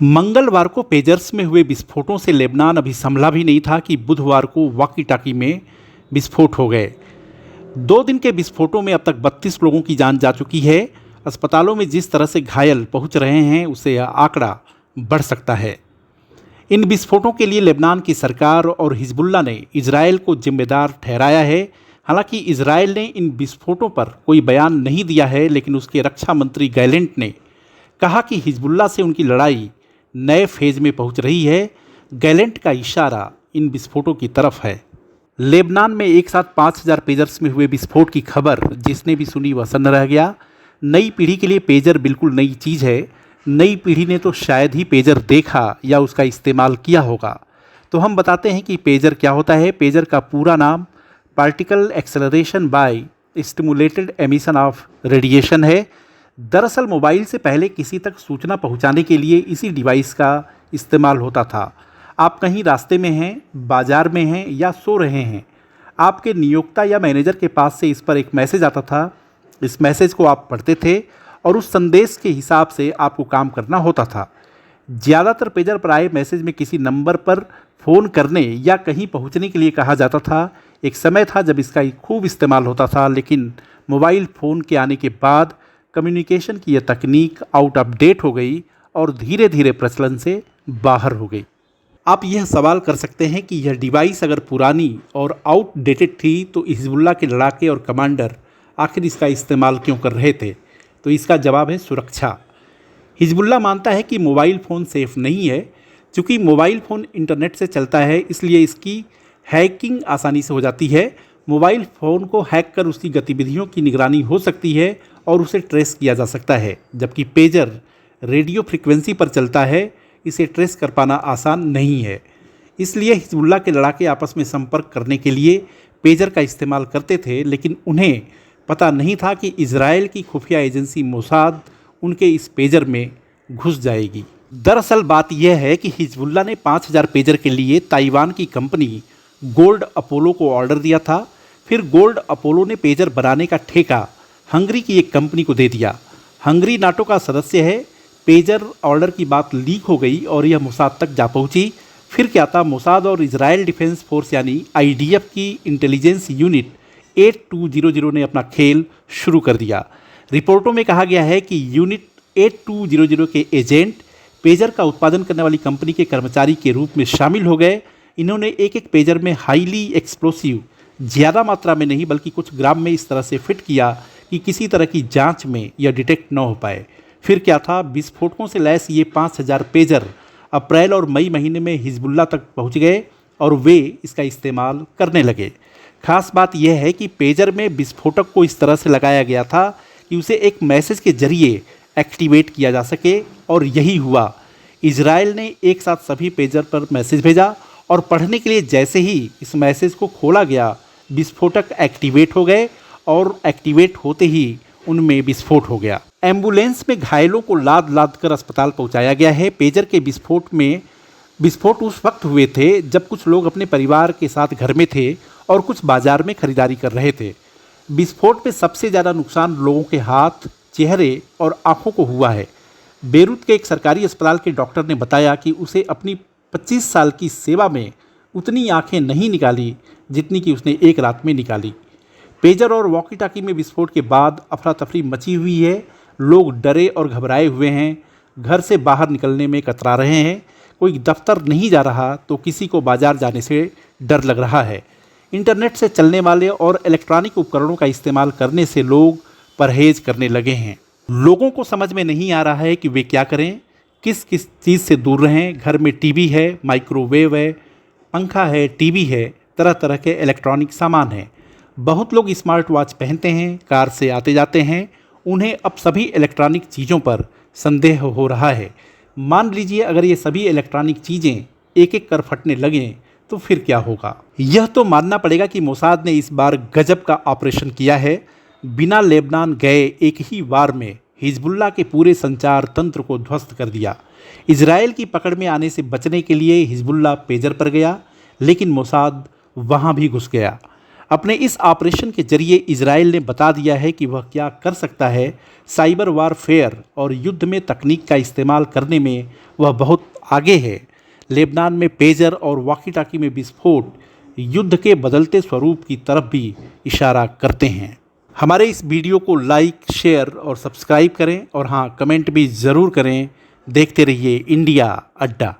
मंगलवार को पेजर्स में हुए विस्फोटों से लेबनान अभी संभला भी नहीं था कि बुधवार को वॉकी टाकी में विस्फोट हो गए। 2 दिन के विस्फोटों में अब तक 32 लोगों की जान जा चुकी है। अस्पतालों में जिस तरह से घायल पहुंच रहे हैं उससे यह आंकड़ा बढ़ सकता है। इन विस्फोटों के लिए लेबनान की सरकार और हिजबुल्लाह ने इजरायल को जिम्मेदार ठहराया है। हालांकि इजरायल ने इन विस्फोटों पर कोई बयान नहीं दिया है, लेकिन उसके रक्षा मंत्री गैलेंट ने कहा कि हिजबुल्लाह से उनकी लड़ाई नए फेज में पहुंच रही है। गैलेंट का इशारा इन विस्फोटों की तरफ है। लेबनान में एक साथ 5000 पेजर्स में हुए विस्फोट की खबर जिसने भी सुनी वह सन्न रह गया। नई पीढ़ी के लिए पेजर बिल्कुल नई चीज़ है। नई पीढ़ी ने तो शायद ही पेजर देखा या उसका इस्तेमाल किया होगा। तो हम बताते हैं कि पेजर क्या होता है। पेजर का पूरा नाम particle acceleration by stimulated emission of radiation है। दरअसल मोबाइल से पहले किसी तक सूचना पहुंचाने के लिए इसी डिवाइस का इस्तेमाल होता था। आप कहीं रास्ते में हैं, बाजार में हैं या सो रहे हैं, आपके नियोक्ता या मैनेजर के पास से इस पर एक मैसेज आता था। इस मैसेज को आप पढ़ते थे और उस संदेश के हिसाब से आपको काम करना होता था। ज़्यादातर पेजर पर आए मैसेज में किसी नंबर पर फ़ोन करने या कहीं पहुंचने के लिए कहा जाता था। एक समय था जब इसका खूब इस्तेमाल होता था, लेकिन मोबाइल फ़ोन के आने के बाद कम्युनिकेशन की यह तकनीक आउट ऑफ डेट हो गई और धीरे धीरे प्रचलन से बाहर हो गई। आप यह सवाल कर सकते हैं कि यह डिवाइस अगर पुरानी और आउटडेटेड थी तो हिजबुल्लाह के लड़ाके और कमांडर आखिर इसका इस्तेमाल क्यों कर रहे थे? तो इसका जवाब है सुरक्षा। हिजबुल्लाह मानता है कि मोबाइल फ़ोन सेफ़ नहीं है। चूँकि मोबाइल फ़ोन इंटरनेट से चलता है, इसलिए इसकी हैकिंग आसानी से हो जाती है। मोबाइल फ़ोन को हैक कर उसकी गतिविधियों की निगरानी हो सकती है और उसे ट्रेस किया जा सकता है। जबकि पेजर रेडियो फ्रीक्वेंसी पर चलता है, इसे ट्रेस कर पाना आसान नहीं है। इसलिए हिजबुल्लाह के लड़ाके आपस में संपर्क करने के लिए पेजर का इस्तेमाल करते थे, लेकिन उन्हें पता नहीं था कि इजराइल की खुफिया एजेंसी मोसाद उनके इस पेजर में घुस जाएगी। दरअसल बात यह है कि हिजबुल्लाह ने 5000 पेजर के लिए ताइवान की कंपनी गोल्ड अपोलो को ऑर्डर दिया था। फिर गोल्ड अपोलो ने पेजर बनाने का ठेका हंगरी की एक कंपनी को दे दिया। हंगरी नाटो का सदस्य है। पेजर ऑर्डर की बात लीक हो गई और यह मोसाद तक जा पहुंची। फिर क्या था, मोसाद और इजराइल डिफेंस फोर्स यानी आईडीएफ की इंटेलिजेंस यूनिट 8200 ने अपना खेल शुरू कर दिया। रिपोर्टों में कहा गया है कि यूनिट 8200 के एजेंट पेजर का उत्पादन करने वाली कंपनी के कर्मचारी के रूप में शामिल हो गए। इन्होंने एक एक पेजर में हाईली एक्सप्लोसिव, ज़्यादा मात्रा में नहीं बल्कि कुछ ग्राम में इस तरह से फिट किया कि किसी तरह की जांच में यह डिटेक्ट न हो पाए। फिर क्या था, विस्फोटकों से लैस ये 5000 पेजर अप्रैल और मई महीने में हिजबुल्लाह तक पहुंच गए और वे इसका इस्तेमाल करने लगे। खास बात यह है कि पेजर में विस्फोटक को इस तरह से लगाया गया था कि उसे एक मैसेज के जरिए एक्टिवेट किया जा सके, और यही हुआ। इजराइल ने एक साथ सभी पेजर पर मैसेज भेजा और पढ़ने के लिए जैसे ही इस मैसेज को खोला गया, विस्फोटक एक्टिवेट हो गए और एक्टिवेट होते ही उनमें विस्फोट हो गया। एम्बुलेंस में घायलों को लाद लाद कर अस्पताल पहुंचाया गया है। पेजर के विस्फोट उस वक्त हुए थे जब कुछ लोग अपने परिवार के साथ घर में थे और कुछ बाजार में खरीदारी कर रहे थे। विस्फोट में सबसे ज़्यादा नुकसान लोगों के हाथ, चेहरे और आंखों को हुआ है। बेरूत के एक सरकारी अस्पताल के डॉक्टर ने बताया कि उसे अपनी 25 साल की सेवा में उतनी आंखें नहीं निकाली जितनी कि उसने एक रात में निकाली। पेजर और वॉकी टाकी में विस्फोट के बाद अफरा तफरी मची हुई है। लोग डरे और घबराए हुए हैं, घर से बाहर निकलने में कतरा रहे हैं। कोई दफ्तर नहीं जा रहा तो किसी को बाजार जाने से डर लग रहा है। इंटरनेट से चलने वाले और इलेक्ट्रॉनिक उपकरणों का इस्तेमाल करने से लोग परहेज करने लगे हैं। लोगों को समझ में नहीं आ रहा है कि वे क्या करें, किस किस चीज़ से दूर रहें। घर में टीवी है, माइक्रोवेव है, पंखा है, टीवी है, तरह तरह के इलेक्ट्रॉनिक सामान हैं। बहुत लोग स्मार्ट वॉच पहनते हैं, कार से आते जाते हैं। उन्हें अब सभी इलेक्ट्रॉनिक चीज़ों पर संदेह हो रहा है। मान लीजिए अगर ये सभी इलेक्ट्रॉनिक चीज़ें एक एक कर फटने लगें तो फिर क्या होगा? यह तो मानना पड़ेगा कि मोसाद ने इस बार गजब का ऑपरेशन किया है। बिना लेबनान गए एक ही वार में हिजबुल्लाह के पूरे संचार तंत्र को ध्वस्त कर दिया। इजराइल की पकड़ में आने से बचने के लिए हिजबुल्लाह पेजर पर गया, लेकिन मोसाद वहाँ भी घुस गया। अपने इस ऑपरेशन के जरिए इजराइल ने बता दिया है कि वह क्या कर सकता है। साइबर वारफेयर और युद्ध में तकनीक का इस्तेमाल करने में वह बहुत आगे है। लेबनान में पेजर और वॉकी टॉकी में विस्फोट युद्ध के बदलते स्वरूप की तरफ भी इशारा करते हैं। हमारे इस वीडियो को लाइक, शेयर और सब्सक्राइब करें और हाँ, कमेंट भी ज़रूर करें। देखते रहिए इंडिया अड्डा।